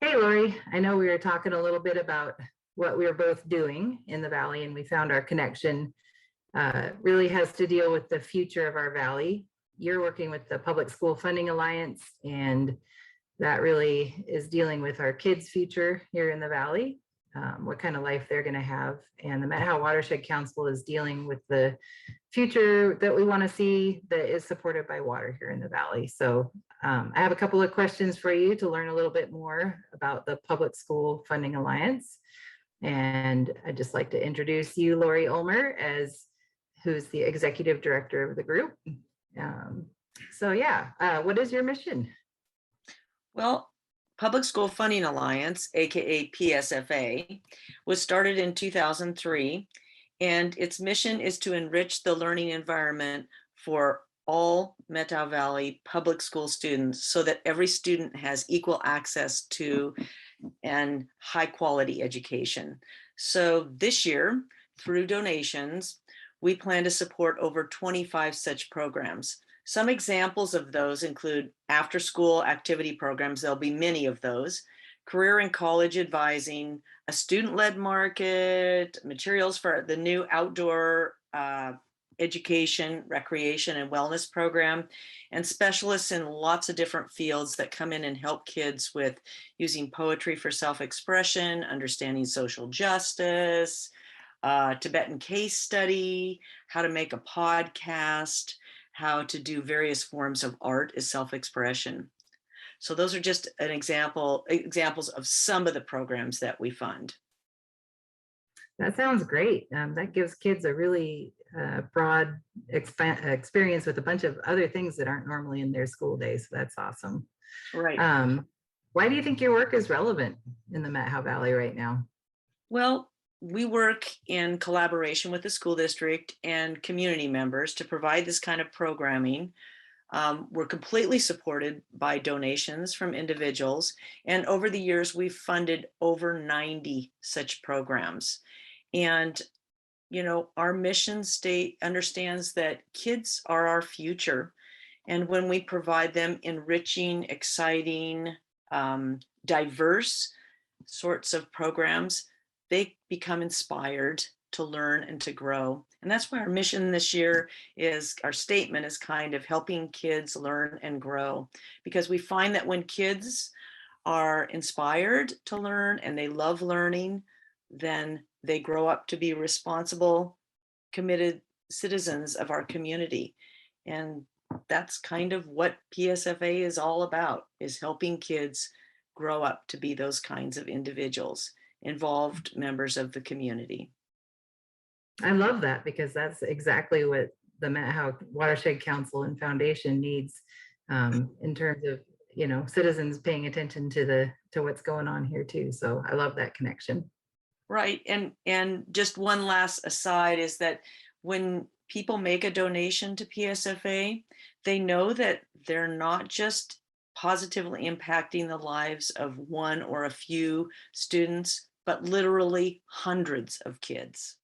Hey, Lori, I know we were talking a little bit about what we were both doing in the Valley, and we found our connection really has to deal with the future of our Valley. You're working with the Public School Funding Alliance, and that really is dealing with our kids' future here in the Valley, what kind of life they're going to have. And the Methow Watershed Council is dealing with the future that we want to see that is supported by water here in the Valley. So I have a couple of questions for you to learn a little bit more about the Public School Funding Alliance. And I'd just like to introduce you, Lori Ulmer, as who's the executive director of the group. Um, what is your mission? Well, Public School Funding Alliance, aka PSFA, was started in 2003, and its mission is to enrich the learning environment for all Methow Valley public school students so that every student has equal access to and high quality education. So this year, through donations, we plan to support over 25 such programs. Some examples of those include after-school activity programs. There'll be many of those. Career and college advising, a student-led market, materials for the new outdoor education, recreation, and wellness program, and specialists in lots of different fields that come in and help kids with using poetry for self-expression, understanding social justice, Tibetan case study, how to make a podcast, how to do various forms of art as self-expression. So those are just examples of some of the programs that we fund. That sounds great. That gives kids a really broad experience with a bunch of other things that aren't normally in their school day. So that's awesome. Right. Why do you think your work is relevant in the Methow Valley right now? Well, we work in collaboration with the school district and community members to provide this kind of programming. We're completely supported by donations from individuals. And over the years, we've funded over 90 such programs. And, you know, our mission state understands that kids are our future. And when we provide them enriching, exciting, diverse sorts of programs, they become inspired to learn and to grow. And that's why our mission this year is, our statement is kind of helping kids learn and grow, because we find that when kids are inspired to learn and they love learning, then they grow up to be responsible, committed citizens of our community. And that's kind of what PSFA is all about, is helping kids grow up to be those kinds of individuals, involved members of the community. I love that, because that's exactly what the Methow Watershed Council and Foundation needs, in terms of, you know, citizens paying attention to what's going on here too. So I love that connection. Right. And just one last aside is that when people make a donation to PSFA, they know that they're not just positively impacting the lives of one or a few students, but literally hundreds of kids.